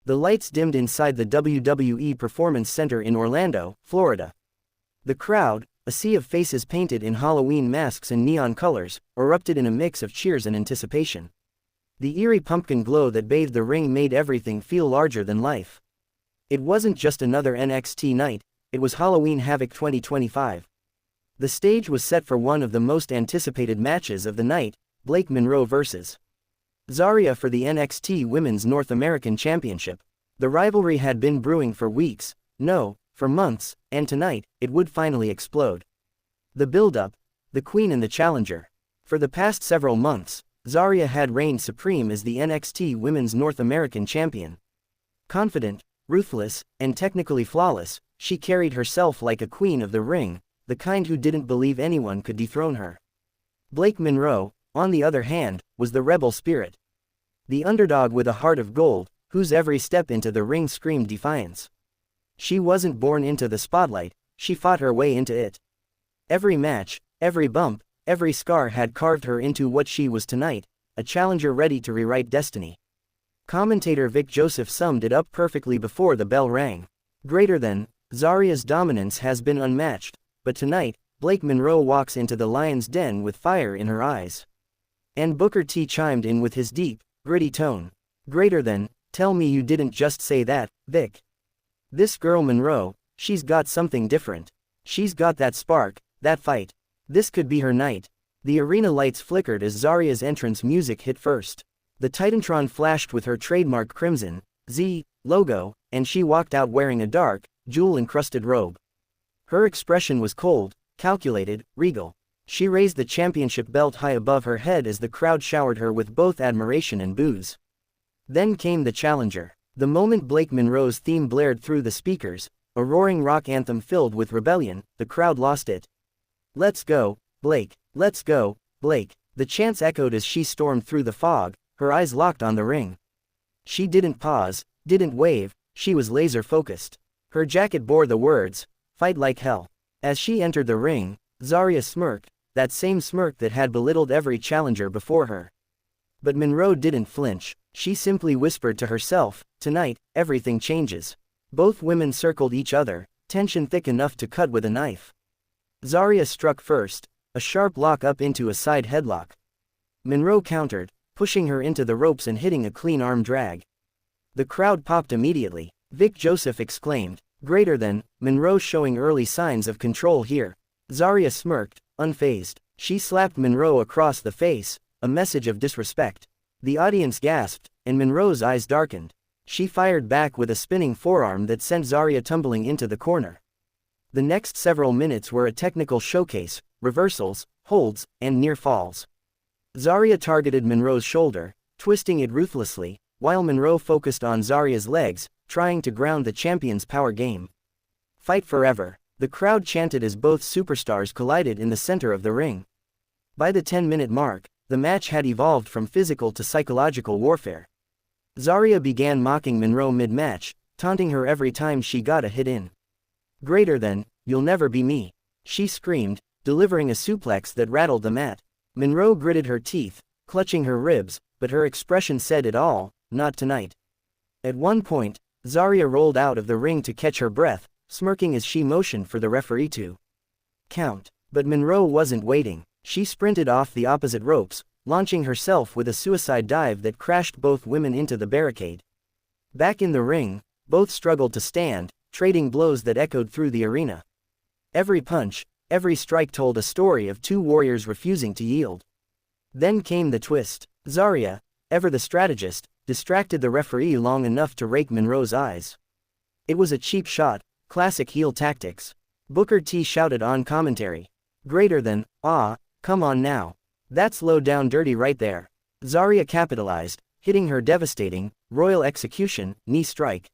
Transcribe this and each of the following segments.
The lights dimmed inside the WWE Performance Center in Orlando, Florida. The crowd, a sea of faces painted in Halloween masks and neon colors, erupted in a mix of cheers and anticipation. The eerie pumpkin glow that bathed the ring made everything feel larger than life. It wasn't just another NXT night, it was Halloween Havoc 2025. The stage was set for one of the most anticipated matches of the night, Blake Monroe vs. Zaria for the NXT Women's North American Championship. The rivalry had been brewing for weeks, no, for months, and tonight, it would finally explode. The build-up, the queen and the challenger. For the past several months, Zaria had reigned supreme as the NXT Women's North American Champion. Confident, ruthless, and technically flawless, she carried herself like a queen of the ring, the kind who didn't believe anyone could dethrone her. Blake Monroe, on the other hand, was the rebel spirit. The underdog with a heart of gold, whose every step into the ring screamed defiance. She wasn't born into the spotlight, she fought her way into it. Every match, every bump, every scar had carved her into what she was tonight, a challenger ready to rewrite destiny. Commentator Vic Joseph summed it up perfectly before the bell rang. Greater than, Zaria's dominance has been unmatched, but tonight, Blake Monroe walks into the lion's den with fire in her eyes. And Booker T chimed in with his deep, gritty tone. Greater than, tell me you didn't just say that, Vic. This girl Monroe, she's got something different. She's got that spark, that fight. This could be her night. The arena lights flickered as Zaria's entrance music hit first. The Titantron flashed with her trademark crimson Z logo, and she walked out wearing a dark, jewel-encrusted robe. Her expression was cold, calculated, regal. She raised the championship belt high above her head as the crowd showered her with both admiration and boos. Then came the challenger. The moment Blake Monroe's theme blared through the speakers, a roaring rock anthem filled with rebellion, the crowd lost it. Let's go, Blake. Let's go, Blake. The chants echoed as she stormed through the fog, her eyes locked on the ring. She didn't pause, didn't wave, she was laser-focused. Her jacket bore the words, "Fight like hell." As she entered the ring, Zaria smirked, that same smirk that had belittled every challenger before her. But Monroe didn't flinch, she simply whispered to herself, "Tonight, everything changes." Both women circled each other, tension thick enough to cut with a knife. Zaria struck first, a sharp lock up into a side headlock. Monroe countered, pushing her into the ropes and hitting a clean arm drag. The crowd popped immediately. Vic Joseph exclaimed, "Greater than," Monroe showing early signs of control here. Zaria smirked, unfazed. She slapped Monroe across the face, a message of disrespect. The audience gasped, and Monroe's eyes darkened. She fired back with a spinning forearm that sent Zaria tumbling into the corner. The next several minutes were a technical showcase, reversals, holds, and near falls. Zaria targeted Monroe's shoulder, twisting it ruthlessly, while Monroe focused on Zaria's legs, trying to ground the champion's power game. Fight forever, the crowd chanted as both superstars collided in the center of the ring. By the 10-minute mark, the match had evolved from physical to psychological warfare. Zaria began mocking Monroe mid-match, taunting her every time she got a hit in. "Greater than, you'll never be me," she screamed, delivering a suplex that rattled the mat. Monroe gritted her teeth, clutching her ribs, but her expression said it all, "Not tonight." At one point, Zaria rolled out of the ring to catch her breath, smirking as she motioned for the referee to count. But Monroe wasn't waiting. She sprinted off the opposite ropes, launching herself with a suicide dive that crashed both women into the barricade. Back in the ring, both struggled to stand, trading blows that echoed through the arena. Every punch, every strike told a story of two warriors refusing to yield. Then came the twist. Zaria, ever the strategist, distracted the referee long enough to rake Monroe's eyes. It was a cheap shot, classic heel tactics. Booker T shouted on commentary. "Greater than, come on now. That's low down dirty right there." Zaria capitalized, hitting her devastating, royal execution, knee strike.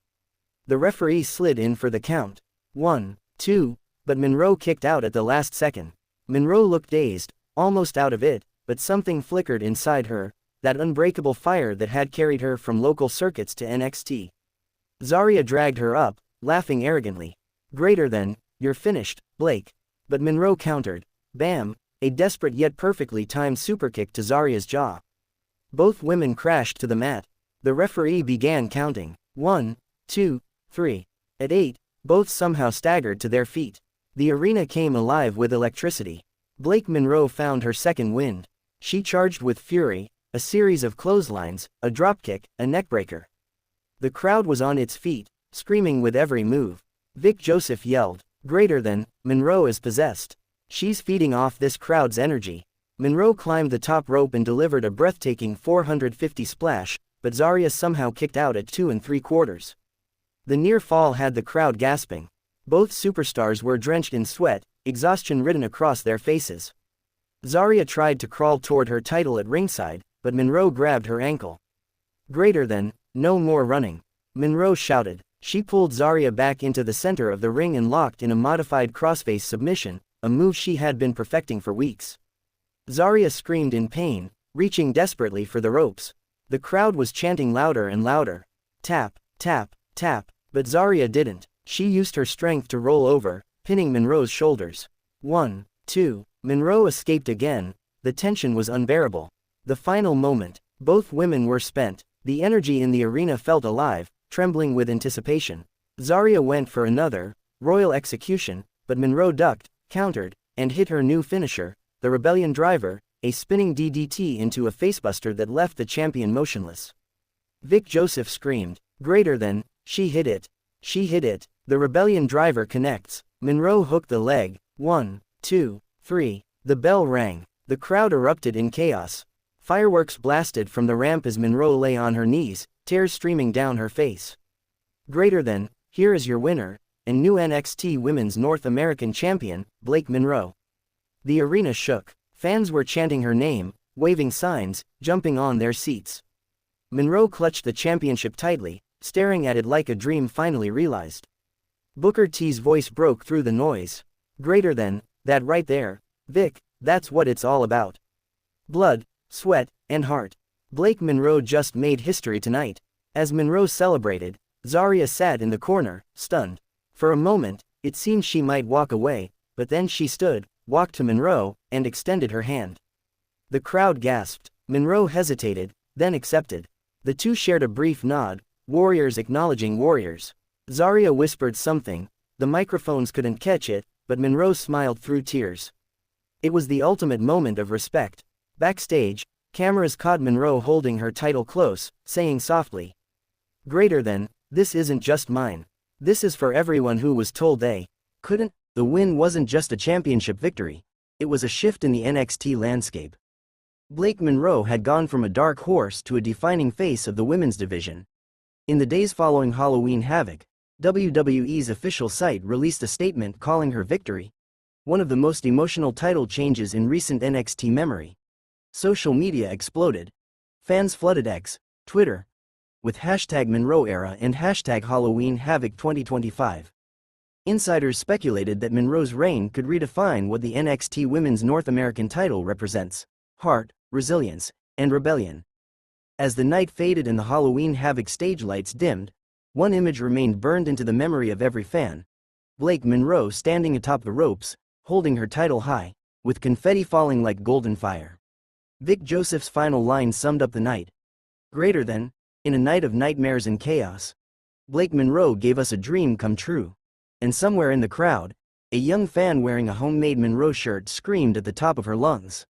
The referee slid in for the count. 1, 2, but Monroe kicked out at the last second. Monroe looked dazed, almost out of it, but something flickered inside her, that unbreakable fire that had carried her from local circuits to NXT. Zaria dragged her up, laughing arrogantly. "Greater than, you're finished, Blake." But Monroe countered. Bam, a desperate yet perfectly timed superkick to Zaria's jaw. Both women crashed to the mat. The referee began counting. 1, 2, 3. At 8, both somehow staggered to their feet. The arena came alive with electricity. Blake Monroe found her second wind. She charged with fury, a series of clotheslines, a dropkick, a neckbreaker. The crowd was on its feet, screaming with every move. Vic Joseph yelled, "Greater than, Monroe is possessed. She's feeding off this crowd's energy." Monroe climbed the top rope and delivered a breathtaking 450 splash, but Zaria somehow kicked out at 2 3/4. The near fall had the crowd gasping. Both superstars were drenched in sweat, exhaustion written across their faces. Zaria tried to crawl toward her title at ringside, but Monroe grabbed her ankle. "Greater than, no more running," Monroe shouted. She pulled Zaria back into the center of the ring and locked in a modified crossface submission, a move she had been perfecting for weeks. Zaria screamed in pain, reaching desperately for the ropes. The crowd was chanting louder and louder. Tap, tap, tap, but Zaria didn't. She used her strength to roll over, pinning Monroe's shoulders. 1, 2, Monroe escaped again. The tension was unbearable. The final moment. Both women were spent. The energy in the arena felt alive, trembling with anticipation. Zaria went for another, royal execution, but Monroe ducked, countered, and hit her new finisher, the Rebellion Driver, a spinning DDT into a facebuster that left the champion motionless. Vic Joseph screamed, "Greater than, she hit it. She hit it." The Rebellion Driver connects. Monroe hooked the leg. 1, 2, 3. The bell rang. The crowd erupted in chaos. Fireworks blasted from the ramp as Monroe lay on her knees, tears streaming down her face. "Greater than, here is your winner, and new NXT Women's North American Champion, Blake Monroe." The arena shook. Fans were chanting her name, waving signs, jumping on their seats. Monroe clutched the championship tightly, staring at it like a dream finally realized. Booker T's voice broke through the noise. "Greater than, that right there, Vic, that's what it's all about. Blood, sweat, and heart." Blake Monroe just made history tonight. As Monroe celebrated, Zaria sat in the corner, stunned. For a moment, it seemed she might walk away, but then she stood, walked to Monroe, and extended her hand. The crowd gasped. Monroe hesitated, then accepted. The two shared a brief nod, warriors acknowledging warriors. Zaria whispered something. The microphones couldn't catch it, but Monroe smiled through tears. It was the ultimate moment of respect. Backstage, cameras caught Monroe holding her title close, saying softly, "Greater than, this isn't just mine. This is for everyone who was told they couldn't." The win wasn't just a championship victory. It was a shift in the NXT landscape. Blake Monroe had gone from a dark horse to a defining face of the women's division. In the days following Halloween Havoc, WWE's official site released a statement calling her victory one of the most emotional title changes in recent NXT memory. Social media exploded. Fans flooded X, Twitter, with hashtag Monroe era and hashtag Halloween Havoc 2025. Insiders speculated that Monroe's reign could redefine what the NXT Women's North American title represents: heart, resilience, and rebellion. As the night faded and the Halloween Havoc stage lights dimmed, one image remained burned into the memory of every fan. Blake Monroe standing atop the ropes, holding her title high, with confetti falling like golden fire. Vic Joseph's final line summed up the night. "Greater than, in a night of nightmares and chaos, Blake Monroe gave us a dream come true." And somewhere in the crowd, a young fan wearing a homemade Monroe shirt screamed at the top of her lungs,